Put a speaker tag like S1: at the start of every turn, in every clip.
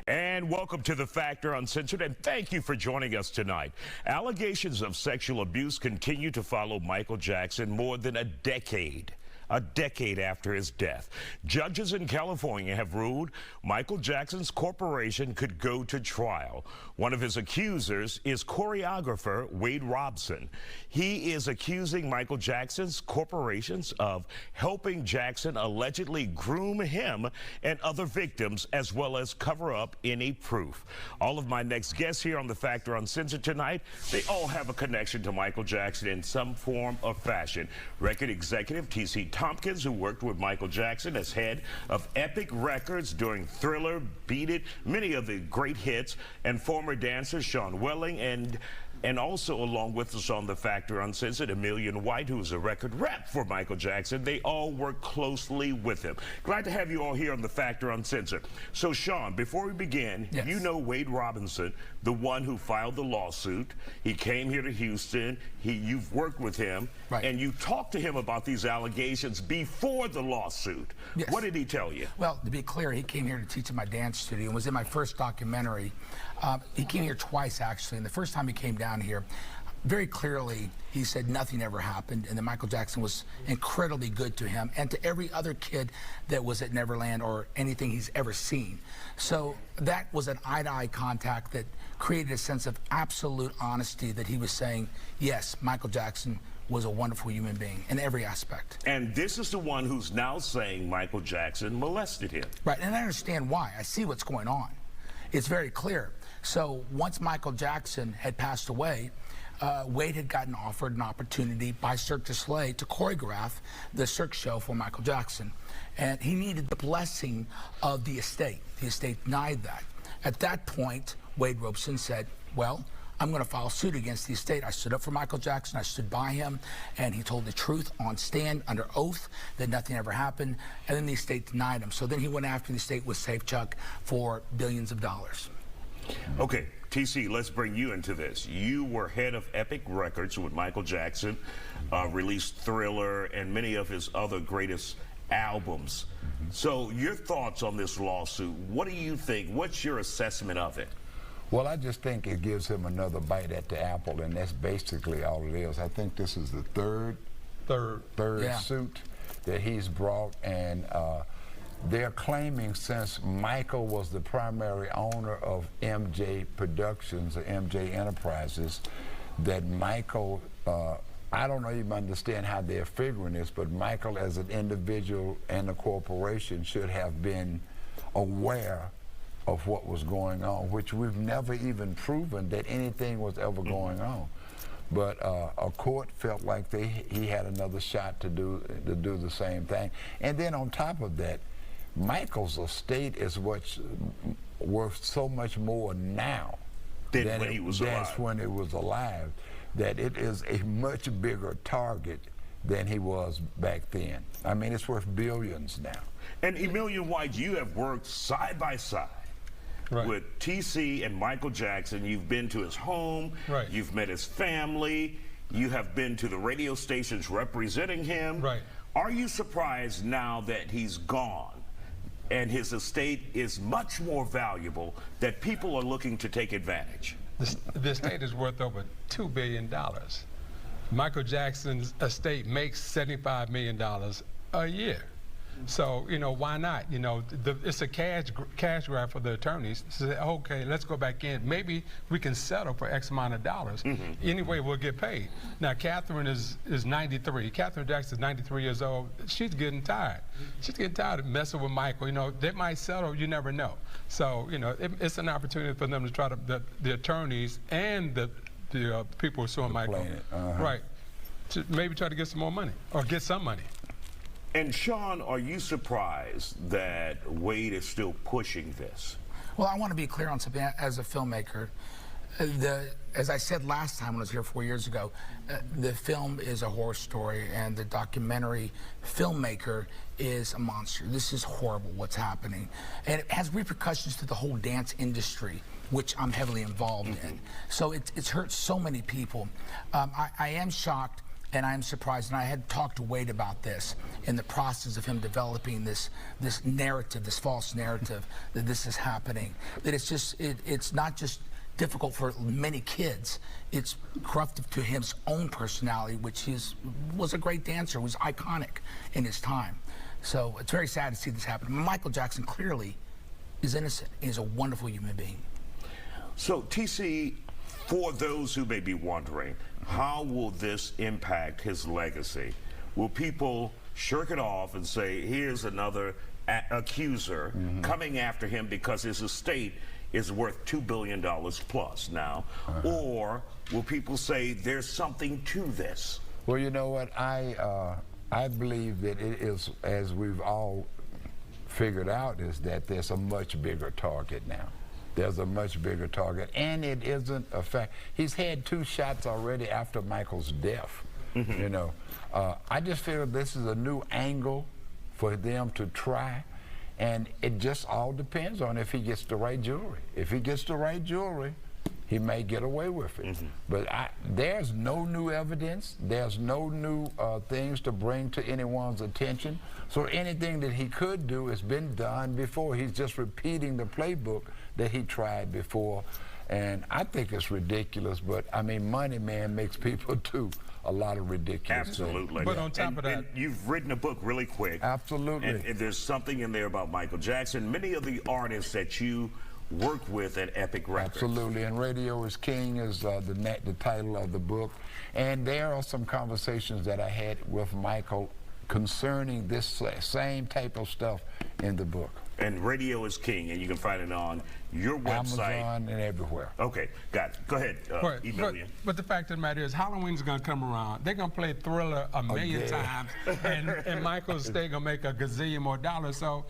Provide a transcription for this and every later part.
S1: And welcome to The Factor Uncensored, and thank you for joining us tonight. Allegations of sexual abuse continue to follow Michael Jackson more than a decade after his death. Judges in California have ruled Michael Jackson's corporation could go to trial. One of his accusers is choreographer Wade Robson. He is accusing Michael Jackson's corporations of helping Jackson allegedly groom him and other victims, as well as cover up any proof. All of my next guests here on The Factor Uncensored tonight, they all have a connection to Michael Jackson in some form or fashion. Record executive T.C. Tompkins, who worked with Michael Jackson as head of Epic Records during Thriller, Beat It, many of the great hits, and former dancer Sean Welling, and also along with us on The Factor Uncensored, Emilian White, who is a record rep for Michael Jackson. They all work closely with him. Glad to have you all here on The Factor Uncensored. So, Sean, before we begin,
S2: Yes.
S1: You know Wade Robinson, the one who filed the lawsuit. He came here to Houston. You've worked with him,
S2: Right.
S1: and you talked to him about these allegations before the lawsuit.
S2: Yes.
S1: What did he tell you?
S2: Well, to be clear, he came here to teach in my dance studio and was in my first documentary. He came here twice, actually, and the first time he came down here, very clearly, he said nothing ever happened, and that Michael Jackson was incredibly good to him and to every other kid that was at Neverland or anything he's ever seen. So that was an eye-to-eye contact that created a sense of absolute honesty that he was saying, yes, Michael Jackson was a wonderful human being in every aspect.
S1: And this is the one who's now saying Michael Jackson molested him.
S2: Right, and I understand why. I see what's going on. It's very clear. So once Michael Jackson had passed away, Wade had gotten offered an opportunity by Cirque du Soleil to choreograph the Cirque show for Michael Jackson. And he needed the blessing of the estate. The estate denied that. At that point, Wade Robson said, well, I'm going to file suit against the estate. I stood up for Michael Jackson. I stood by him, and he told the truth on stand under oath that nothing ever happened, and then the estate denied him. So then he went after the estate with Safechuck for billions of dollars.
S1: Okay, TC, let's bring you into this. You were head of Epic Records with Michael Jackson, released Thriller and many of his other greatest albums. So your thoughts on this lawsuit, what do you think? What's your assessment of it?
S3: Well, I just think it gives him another bite at the apple, and that's basically all it is. I think this is the third
S2: Yeah.
S3: suit that he's brought, and they're claiming since Michael was the primary owner of MJ Productions or MJ Enterprises, that Michael, I don't even understand how they're figuring this, but Michael as an individual and a corporation should have been aware of what was going on, which we've never even proven that anything was ever going on. But a court felt like he had another shot to do the same thing. And then on top of that, Michael's estate is what's worth so much more now
S1: than when he was alive.
S3: That's when it was alive. That it is a much bigger target than he was back then. I mean, it's worth billions now.
S1: And Emilian White, you have worked side by side with TC and Michael Jackson. You've been to his home, you've met his family, you have been to the radio stations representing him. Are you surprised now that he's gone and his estate is much more valuable that people are looking to take advantage?
S4: The estate is worth over $2 billion. Michael Jackson's estate makes $75 million a year. So, you know, why not? You know, it's a cash grab for the attorneys. So, okay, let's go back in. Maybe we can settle for X amount of dollars. Anyway, we'll get paid. Now, Catherine is 93. Catherine Jackson is 93 years old. She's getting tired. She's getting tired of messing with Michael. You know, they might settle. You never know. So, you know, it's an opportunity for them to try to, the attorneys and the people who are suing Michael, to maybe try to get some more money or get some money.
S1: And Sean, are you surprised that Wade is still pushing this?
S2: Well, I want to be clear on something as a filmmaker. As I said last time when I was here 4 years ago, the film is a horror story and the documentary filmmaker is a monster. This is horrible what's happening. And it has repercussions to the whole dance industry, which I'm heavily involved in. So it's hurt so many people. I am shocked And I'm surprised, and I had talked to Wade about this in the process of him developing this narrative, this false narrative that this is happening. That it's not just difficult for many kids, it's corruptive to his own personality, which was a great dancer, was iconic in his time. So it's very sad to see this happen. Michael Jackson clearly is innocent. He's a wonderful human being.
S1: So, TC, for those who may be wondering, how will this impact his legacy? Will people shirk it off and say, here's another accuser coming after him because his estate is worth $2 billion plus now? Or will people say there's something to this?
S3: Well, you know what? I believe that it is, as we've all figured out, is that there's a much bigger target now. There's a much bigger target, and it isn't a fact. He's had 2 shots already after Michael's death. You know, I just feel this is a new angle for them to try, and it just all depends on if he gets the right jewelry. If he gets the right jewelry, he may get away with it. But there's no new evidence. There's no new things to bring to anyone's attention. So anything that he could do has been done before. He's just repeating the playbook that he tried before. And I think it's ridiculous, but I mean, money, man, makes people do a lot of ridiculous
S1: Absolutely.
S3: things.
S4: But on top of that,
S1: and you've written a book really quick.
S3: Absolutely.
S1: And there's something in there about Michael Jackson. Many of the artists that you work with at Epic Records.
S3: Absolutely, and Radio is King is the title of the book. And there are some conversations that I had with Michael concerning this same type of stuff in the book.
S1: And Radio is King, and you can find it on your website.
S3: Amazon and everywhere.
S1: Okay, got it. Go ahead, Emilian.
S4: But the fact of the matter is, Halloween's going to come around. They're going to play Thriller a million times, and Michael's still going to make a gazillion more dollars. So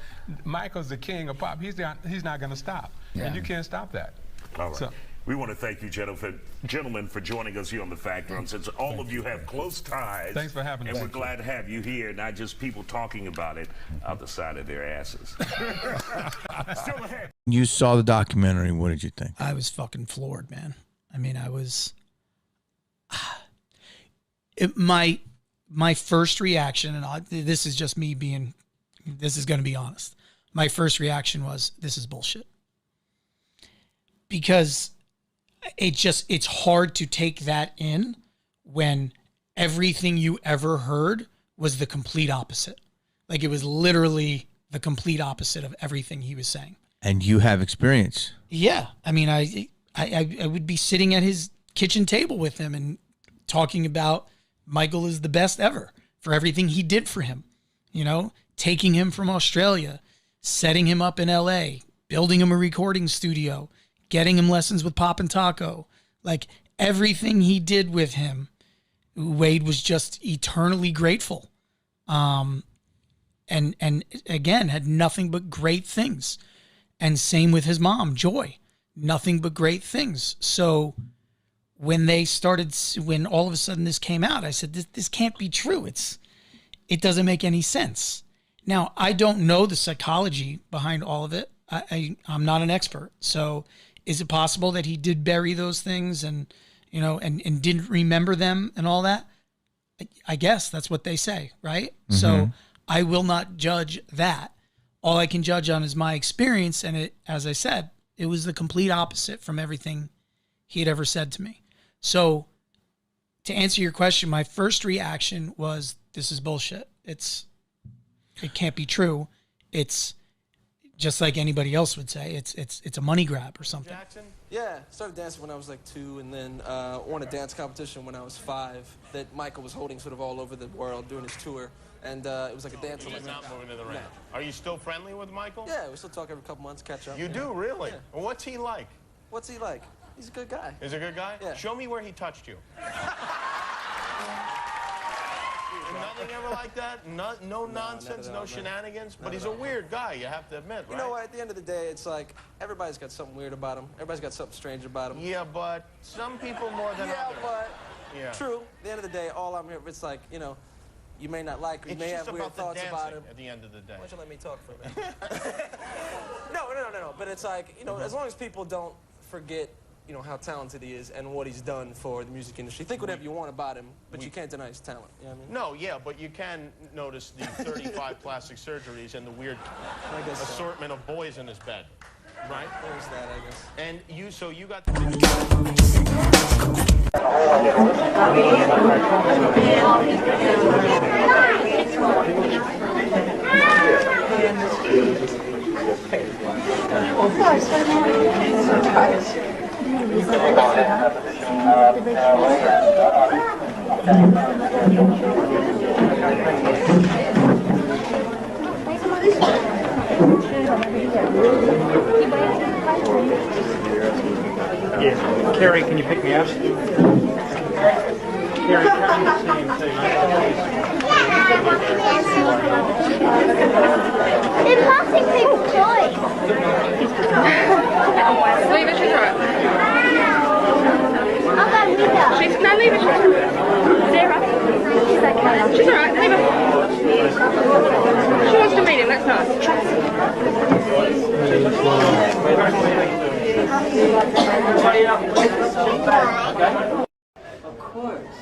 S4: Michael's the king of pop. He's not going to stop, and you can't stop that.
S1: All right.
S4: So,
S1: we want to thank you, gentlemen, for joining us here on The Factor. And since all of you have close ties,
S4: thanks for having us.
S1: And we're glad to have you here, not just people talking about it out the side of their asses. Still ahead.
S5: You saw the documentary. What did you think?
S6: I was fucking floored, man. I mean, I was... my first reaction, and this is just me being... This is going to be honest. My first reaction was, this is bullshit. Because it's hard to take that in when everything you ever heard was the complete opposite. Like, it was literally the complete opposite of everything he was saying.
S5: And you have experience.
S6: Yeah. I mean, I would be sitting at his kitchen table with him and talking about Michael is the best ever for everything he did for him. You know, taking him from Australia, setting him up in LA, building him a recording studio, getting him lessons with Pop and Taco. Like, everything he did with him, Wade was just eternally grateful. And again, had nothing but great things. And same with his mom, Joy. Nothing but great things. So when all of a sudden this came out, I said, this can't be true. It doesn't make any sense. Now, I don't know the psychology behind all of it. I'm not an expert. So is it possible that he did bury those things and didn't remember them and all that? I guess that's what they say, right? Mm-hmm. So I will not judge that. All I can judge on is my experience. And as I said, it was the complete opposite from everything he had ever said to me. So to answer your question, my first reaction was, this is bullshit. It can't be true. It's just like anybody else would say, it's a money grab or something.
S7: Jackson? Yeah, started dancing when I was like 2, and then won a dance competition when I was 5 that Michael was holding sort of all over the world doing his tour, and it was like a dance.
S8: He's not moving to the ring. Are you still friendly with Michael?
S7: Yeah, we still talk every couple months, catch up.
S8: You do, really?
S7: Yeah.
S8: Well, what's he like?
S7: What's he like? He's a good guy.
S8: He's a good guy?
S7: Yeah.
S8: Show me where he touched you. Nothing ever like that? No nonsense, no shenanigans? But he's a weird guy, you have to admit, right?
S7: You know what? At the end of the day, it's like everybody's got something weird about him. Everybody's got something strange about him.
S8: Yeah, but some people more than others.
S7: Yeah, but true. At the end of the day, all I'm here, it's like, you may not like him, you may have weird thoughts about him.
S8: At the end of the day.
S7: Why don't you let me talk for a minute? No. But it's like, as long as people don't forget you know, how talented he is and what he's done for the music industry. Think whatever you want about him, but you can't deny his talent. You know what I mean?
S8: No, yeah, but you can notice the 35 plastic surgeries and the weird assortment of boys in his bed, right?
S7: There's that, I guess.
S8: And so you got.
S9: Yeah. Carrie, can you pick me up? Carrie, come the same thing.
S10: They're passing people's toys.
S11: Leave it, she's alright.
S10: I'll go with her.
S11: No, leave it, she's alright. Sarah. She's alright, leave her. She wants to meet him, that's nice.
S12: Of course.